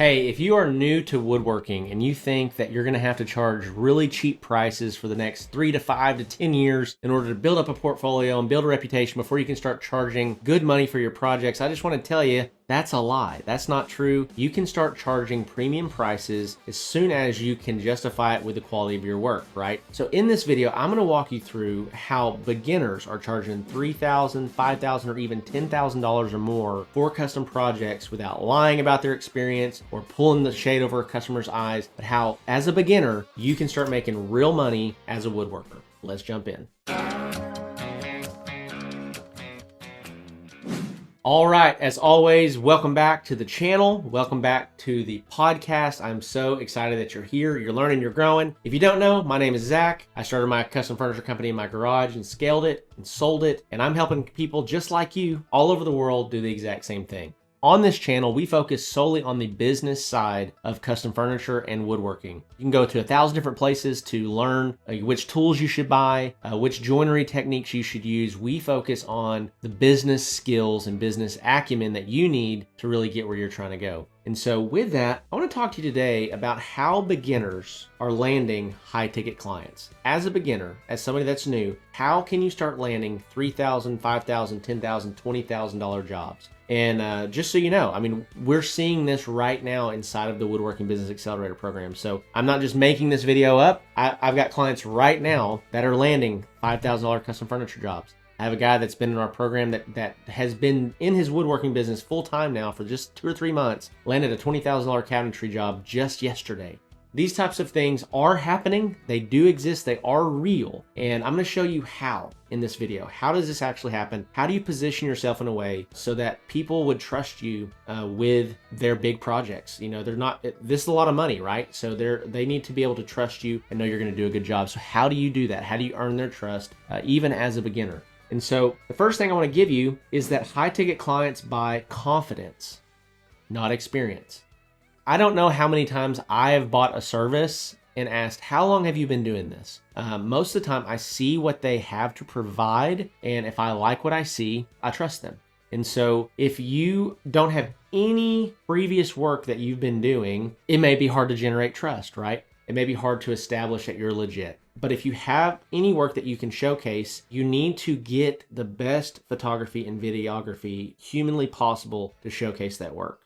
Hey, if you are new to woodworking and you think that you're going to have to charge really cheap prices for the next 3 to 5 to 10 years in order to build up a portfolio and build a reputation before you can start charging good money for your projects, I just want to tell you, that's a lie. That's not true. You can start charging premium prices as soon as you can justify it with the quality of your work, right? So in this video, I'm going to walk you through how beginners are charging $3,000, $5,000, or even $10,000 or more for custom projects without lying about their experience or pulling the shade over a customer's eyes, but how, as a beginner, you can start making real money as a woodworker. Let's jump in. All right, as always, welcome back to the channel. Welcome back to the podcast. I'm so excited that you're here. You're learning, you're growing. If you don't know, my name is Zach. I started my custom furniture company in my garage and scaled it and sold it. And I'm helping people just like you all over the world do the exact same thing. On this channel, we focus solely on the business side of custom furniture and woodworking. You can go to 1,000 different places to learn which tools you should buy, which joinery techniques you should use. We focus on the business skills and business acumen that you need to really get where you're trying to go. And so with that, I want to talk to you today about how beginners are landing high ticket clients. As a beginner, as somebody that's new, how can you start landing $3,000, $5,000, $10,000, $20,000 jobs? And just so you know, I mean, we're seeing this right now inside of the Woodworking Business Accelerator program. So I'm not just making this video up. I've got clients right now that are landing $5,000 custom furniture jobs. I have a guy that's been in our program that has been in his woodworking business full time now for just 2 or 3 months, landed a $20,000 cabinetry job just yesterday. These types of things are happening. They do exist. They are real. And I'm going to show you how in this video. How does this actually happen? How do you position yourself in a way so that people would trust you with their big projects? You know, this is a lot of money, right? So they need to be able to trust you and know you're going to do a good job. So how do you do that? How do you earn their trust even as a beginner? And so the first thing I want to give you is that high ticket clients buy confidence, not experience. I don't know how many times I have bought a service and asked, how long have you been doing this? Most of the time I see what they have to provide, and if I like what I see, I trust them. And so if you don't have any previous work that you've been doing, it may be hard to generate trust, right? It may be hard to establish that you're legit. But if you have any work that you can showcase, you need to get the best photography and videography humanly possible to showcase that work.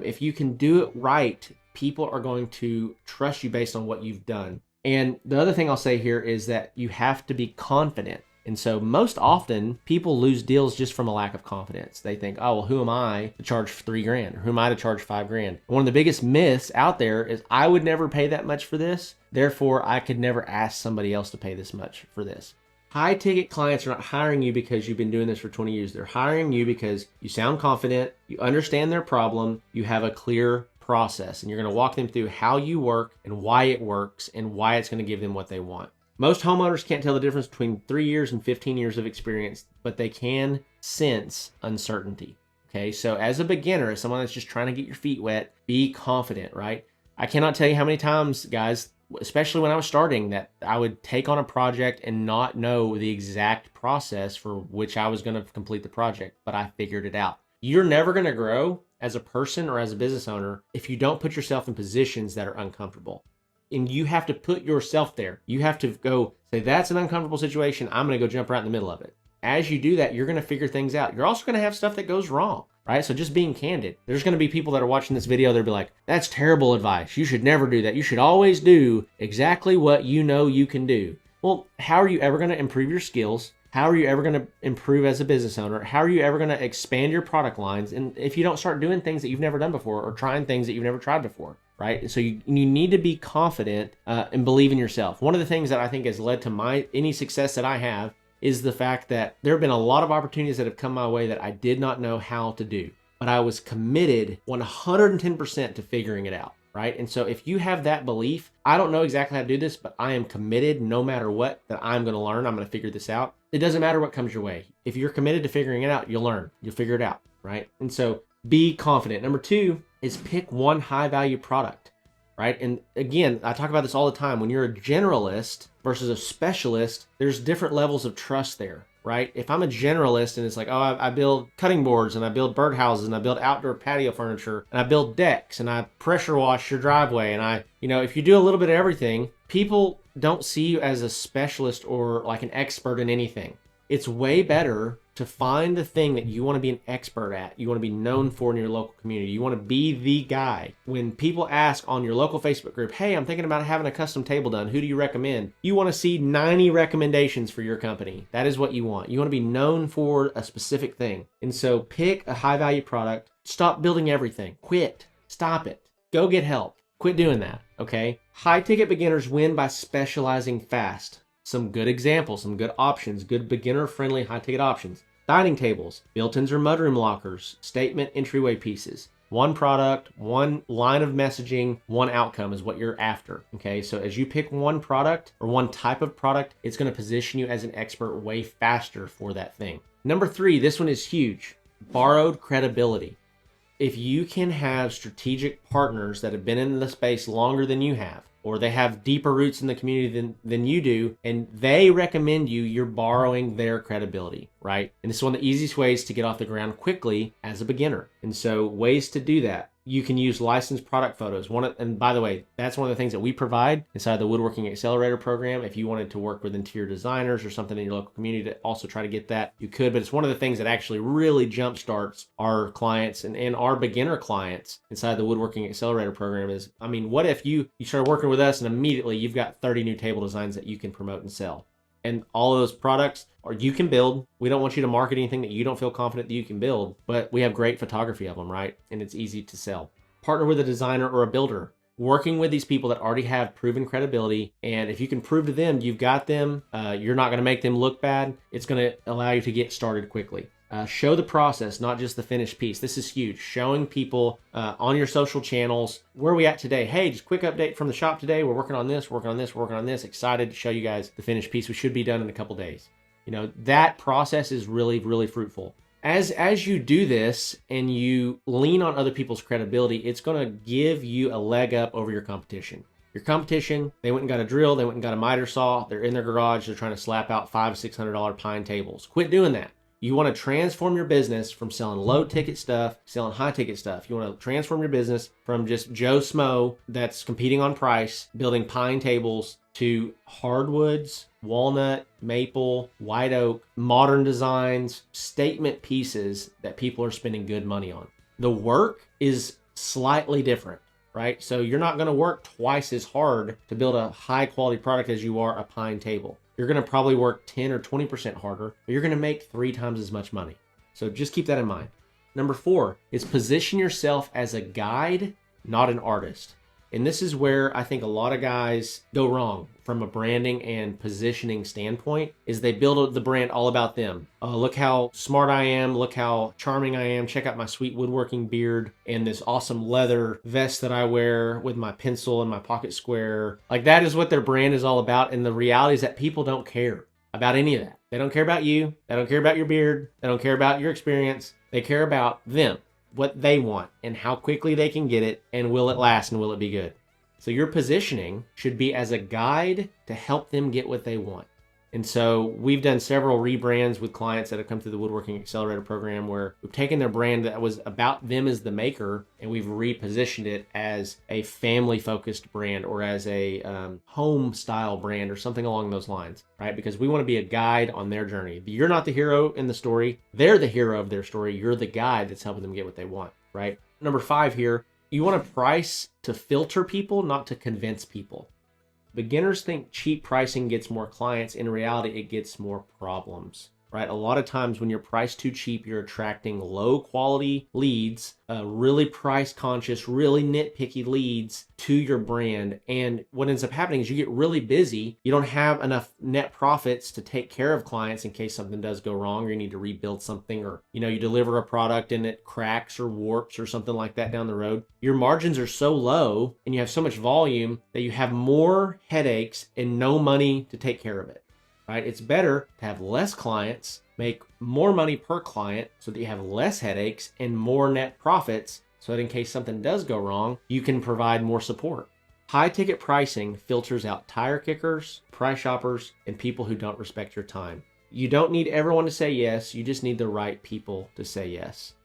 If you can do it right, people are going to trust you based on what you've done. And the other thing I'll say here is that you have to be confident. And so most often people lose deals just from a lack of confidence. They think, oh, well, who am I to charge $3,000? Or who am I to charge $5,000? One of the biggest myths out there is I would never pay that much for this. Therefore, I could never ask somebody else to pay this much for this. High ticket clients are not hiring you because you've been doing this for 20 years. They're hiring you because you sound confident, you understand their problem, you have a clear process, and you're going to walk them through how you work and why it works and why it's going to give them what they want. Most homeowners can't tell the difference between 3 years and 15 years of experience, but they can sense uncertainty. Okay, so as a beginner, as someone that's just trying to get your feet wet, be confident, right? I cannot tell you how many times, guys, especially when I was starting, that I would take on a project and not know the exact process for which I was going to complete the project, but I figured it out. You're never going to grow as a person or as a business owner if you don't put yourself in positions that are uncomfortable. And you have to put yourself there. You have to go say, that's an uncomfortable situation. I'm going to go jump right in the middle of it. As you do that, you're going to figure things out. You're also going to have stuff that goes wrong, right? So just being candid. There's going to be people that are watching this video. They'll be like, that's terrible advice. You should never do that. You should always do exactly what you know you can do. Well, how are you ever going to improve your skills? How are you ever going to improve as a business owner? How are you ever going to expand your product lines? And if you don't start doing things that you've never done before or trying things that you've never tried before, right? So you need to be confident and believe in yourself. One of the things that I think has led to any success that I have is the fact that there have been a lot of opportunities that have come my way that I did not know how to do, but I was committed 110% to figuring it out, right? And so if you have that belief, I don't know exactly how to do this, but I am committed no matter what that I'm going to learn. I'm going to figure this out. It doesn't matter what comes your way. If you're committed to figuring it out, you'll learn, you'll figure it out, right? And so be confident. Number 2 is pick one high value product, right? And again, I talk about this all the time. When you're a generalist versus a specialist, there's different levels of trust there. right? If I'm a generalist and it's like, oh, I build cutting boards and I build birdhouses and I build outdoor patio furniture and I build decks and I pressure wash your driveway and if you do a little bit of everything, people don't see you as a specialist or like an expert in anything. It's way better to find the thing that you want to be an expert at, you want to be known for in your local community. You want to be the guy. When people ask on your local Facebook group, hey, I'm thinking about having a custom table done, who do you recommend? You want to see 90 recommendations for your company. That is what you want. You want to be known for a specific thing. And so pick a high value product. Stop building everything. Quit. Stop it. Go get help. Quit doing that, okay? High ticket beginners win by specializing fast. Some good examples, some good options, good beginner-friendly high-ticket options. Dining tables, built-ins or mudroom lockers, statement entryway pieces. One product, one line of messaging, one outcome is what you're after, okay? So as you pick one product or one type of product, it's gonna position you as an expert way faster for that thing. Number 3, this one is huge. Borrowed credibility. If you can have strategic partners that have been in the space longer than you have, or they have deeper roots in the community than you do, and they recommend you, you're borrowing their credibility, right? And this is one of the easiest ways to get off the ground quickly as a beginner. And so ways to do that. You can use licensed product photos. And by the way, that's one of the things that we provide inside the Woodworking Accelerator program. If you wanted to work with interior designers or something in your local community to also try to get that, you could. But it's one of the things that actually really jumpstarts our clients and our beginner clients inside the Woodworking Accelerator program is, what if you start working with us and immediately you've got 30 new table designs that you can promote and sell? And all of those products you can build. We don't want you to market anything that you don't feel confident that you can build, but we have great photography of them, right? And it's easy to sell. Partner with a designer or a builder. Working with these people that already have proven credibility, and if you can prove to them you've got them, you're not going to make them look bad. It's going to allow you to get started quickly. Show the process, not just the finished piece. This is huge. Showing people on your social channels, where are we at today? Hey, just quick update from the shop today. We're working on this, working on this, working on this. Excited to show you guys the finished piece. We should be done in a couple days. That process is really, really fruitful. As you do this and you lean on other people's credibility, it's going to give you a leg up over your competition. Your competition, they went and got a drill, they went and got a miter saw, they're in their garage, they're trying to slap out $500-$600 pine tables. Quit doing that. You want to transform your business from selling low ticket stuff, selling high ticket stuff. You want to transform your business from just Joe Smo that's competing on price, building pine tables, to hardwoods, walnut, maple, white oak, modern designs, statement pieces that people are spending good money on. The work is slightly different, right? So you're not going to work twice as hard to build a high quality product as you are a pine table. You're going to probably work 10 or 20% harder, but you're going to make 3 times as much money. So just keep that in mind. Number 4 is position yourself as a guide, not an artist. And this is where I think a lot of guys go wrong from a branding and positioning standpoint, is they build the brand all about them. Look how smart I am. Look how charming I am. Check out my sweet woodworking beard and this awesome leather vest that I wear with my pencil and my pocket square. Like, that is what their brand is all about. And the reality is that people don't care about any of that. They don't care about you. They don't care about your beard. They don't care about your experience. They care about them, what they want, and how quickly they can get it, and will it last, and will it be good. So your positioning should be as a guide to help them get what they want. And so we've done several rebrands with clients that have come through the Woodworking Accelerator program, where we've taken their brand that was about them as the maker, and we've repositioned it as a family-focused brand, or as a home-style brand, or something along those lines, right? Because we want to be a guide on their journey. You're not the hero in the story. They're the hero of their story. You're the guide that's helping them get what they want, right? Number 5 here, you want to price to filter people, not to convince people. Beginners think cheap pricing gets more clients. In reality, it gets more problems, right? A lot of times when you're priced too cheap, you're attracting low quality leads, really price conscious, really nitpicky leads to your brand. And what ends up happening is you get really busy. You don't have enough net profits to take care of clients in case something does go wrong, or you need to rebuild something, or you deliver a product and it cracks or warps or something like that down the road. Your margins are so low and you have so much volume that you have more headaches and no money to take care of it. Right? It's better to have less clients, make more money per client so that you have less headaches and more net profits, so that in case something does go wrong, you can provide more support. High ticket pricing filters out tire kickers, price shoppers, and people who don't respect your time. You don't need everyone to say yes. You just need the right people to say yes.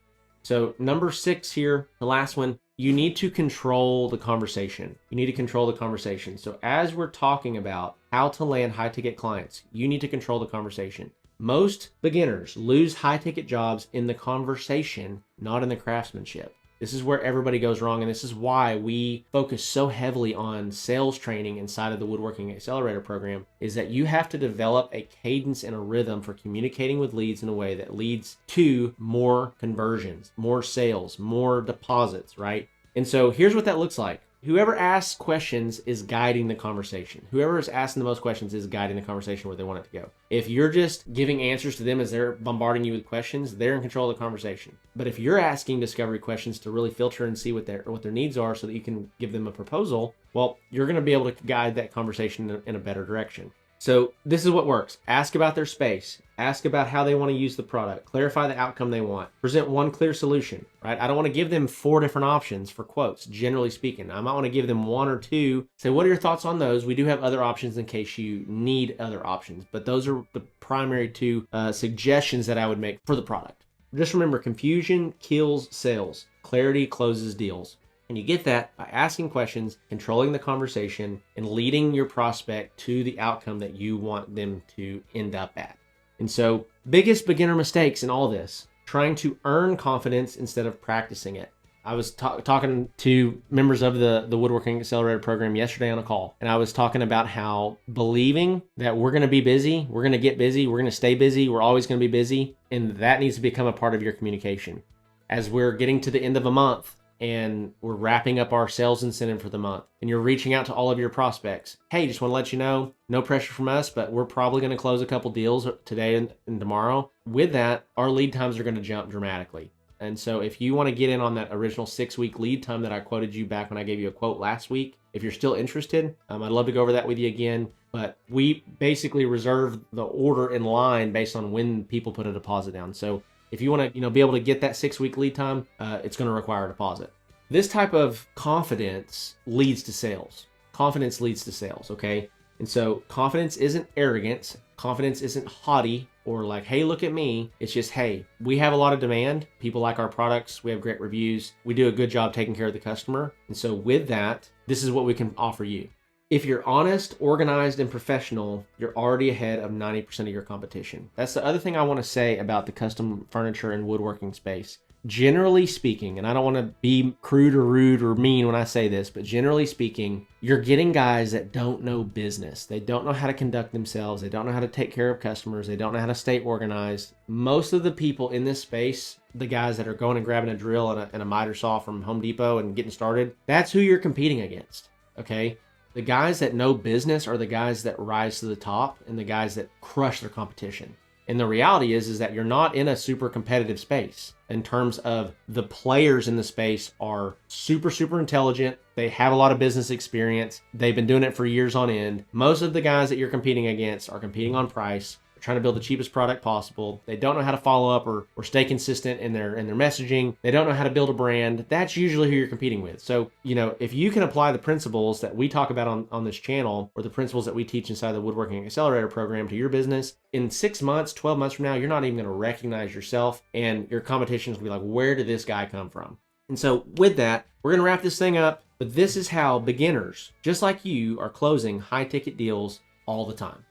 So number 6 here, the last one, you need to control the conversation. You need to control the conversation. So as we're talking about how to land high ticket clients, you need to control the conversation. Most beginners lose high ticket jobs in the conversation, not in the craftsmanship. This is where everybody goes wrong, and this is why we focus so heavily on sales training inside of the Woodworking Accelerator program, is that you have to develop a cadence and a rhythm for communicating with leads in a way that leads to more conversions, more sales, more deposits, right? And so here's what that looks like. Whoever asks questions is guiding the conversation. Whoever is asking the most questions is guiding the conversation where they want it to go. If you're just giving answers to them as they're bombarding you with questions, they're in control of the conversation. But if you're asking discovery questions to really filter and see what their needs are so that you can give them a proposal, well, you're going to be able to guide that conversation in a better direction. So this is what works. Ask about their space. Ask about how they want to use the product. Clarify the outcome they want. Present one clear solution, right? I don't want to give them 4 different options for quotes, generally speaking. I might want to give them 1 or 2. Say, what are your thoughts on those? We do have other options in case you need other options, but those are the primary 2 suggestions that I would make for the product. Just remember, confusion kills sales. Clarity closes deals. And you get that by asking questions, controlling the conversation, and leading your prospect to the outcome that you want them to end up at. And so, biggest beginner mistakes in all this, trying to earn confidence instead of practicing it. I was talking to members of the Woodworking Accelerator program yesterday on a call, and I was talking about how believing that we're going to be busy, we're going to get busy, we're going to stay busy, we're always going to be busy, and that needs to become a part of your communication. As we're getting to the end of a month, and we're wrapping up our sales incentive for the month, and you're reaching out to all of your prospects. Hey, just want to let you know, no pressure from us, but we're probably going to close a couple deals today and tomorrow. With that, our lead times are going to jump dramatically. And so if you want to get in on that original 6-week lead time that I quoted you back when I gave you a quote last week, if you're still interested, I'd love to go over that with you again. But we basically reserve the order in line based on when people put a deposit down. So if you want to, be able to get that 6-week lead time, it's going to require a deposit. This type of confidence leads to sales. Confidence leads to sales, okay? And so confidence isn't arrogance. Confidence isn't haughty or like, hey, look at me. It's just, hey, we have a lot of demand. People like our products. We have great reviews. We do a good job taking care of the customer. And so with that, this is what we can offer you. If you're honest, organized, and professional, you're already ahead of 90% of your competition. That's the other thing I want to say about the custom furniture and woodworking space. Generally speaking, and I don't want to be crude or rude or mean when I say this, but generally speaking, you're getting guys that don't know business. They don't know how to conduct themselves. They don't know how to take care of customers. They don't know how to stay organized. Most of the people in this space, the guys that are going and grabbing a drill and a miter saw from Home Depot and getting started, that's who you're competing against, okay? The guys that know business are the guys that rise to the top and the guys that crush their competition. And the reality is that you're not in a super competitive space in terms of the players in the space are super, super intelligent. They have a lot of business experience. They've been doing it for years on end. Most of the guys that you're competing against are competing on price. Trying to build the cheapest product possible. They don't know how to follow up or stay consistent in their messaging. They don't know how to build a brand. That's usually who you're competing with. So, if you can apply the principles that we talk about on this channel or the principles that we teach inside the Woodworking Accelerator program to your business, in 6 months, 12 months from now, you're not even going to recognize yourself and your competition is going to be like, where did this guy come from? And so with that, we're going to wrap this thing up. But this is how beginners, just like you, are closing high ticket deals all the time.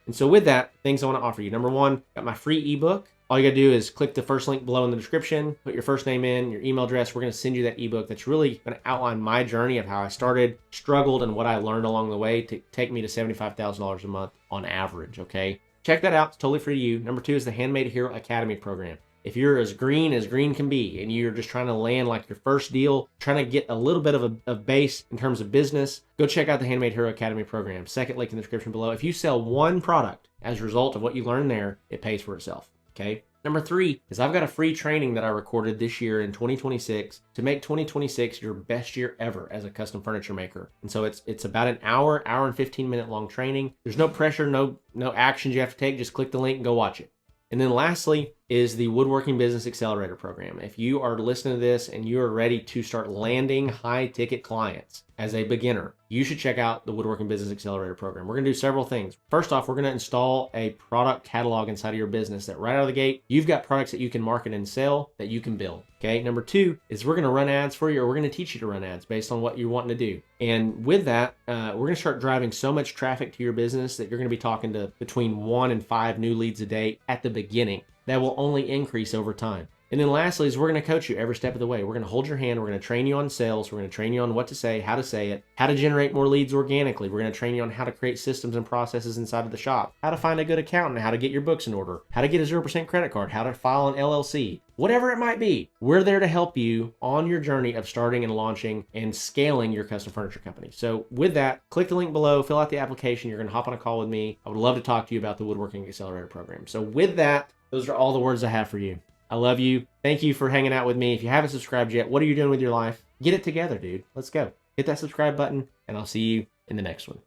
And so with that, things I want to offer you. Number 1, got my free ebook. All you got to do is click the first link below in the description, put your first name in, your email address. We're going to send you that ebook that's really going to outline my journey of how I started, struggled, and what I learned along the way to take me to $75,000 a month on average, okay? Check that out. It's totally free to you. Number 2 is the Handmade Hero Academy program. If you're as green can be, and you're just trying to land like your first deal, trying to get a little bit of a base in terms of business, go check out the Handmade Hero Academy program. Second link in the description below. If you sell one product as a result of what you learn there, it pays for itself, okay? Number 3 is I've got a free training that I recorded this year in 2026 to make 2026 your best year ever as a custom furniture maker. And so it's about an hour and 15-minute long training. There's no pressure, no actions you have to take. Just click the link and go watch it. And then lastly, is the Woodworking Business Accelerator program. If you are listening to this and you are ready to start landing high ticket clients as a beginner, you should check out the Woodworking Business Accelerator program. We're going to do several things. First off, we're going to install a product catalog inside of your business that right out of the gate, you've got products that you can market and sell that you can build. Okay. Number two is we're going to run ads for you, or we're going to teach you to run ads based on what you're wanting to do. And with that, we're going to start driving so much traffic to your business that you're going to be talking to between 1 and 5 new leads a day at the beginning. That will only increase over time. And then lastly is we're going to coach you every step of the way. We're going to hold your hand. We're going to train you on sales. We're going to train you on what to say, how to say it, how to generate more leads organically. We're going to train you on how to create systems and processes inside of the shop, how to find a good accountant, how to get your books in order, how to get a 0% credit card, how to file an LLC, whatever it might be. We're there to help you on your journey of starting and launching and scaling your custom furniture company. So with that, click the link below, fill out the application. You're going to hop on a call with me. I would love to talk to you about the Woodworking Accelerator program. So with that, those are all the words I have for you. I love you. Thank you for hanging out with me. If you haven't subscribed yet, what are you doing with your life? Get it together, dude. Let's go. Hit that subscribe button, and I'll see you in the next one.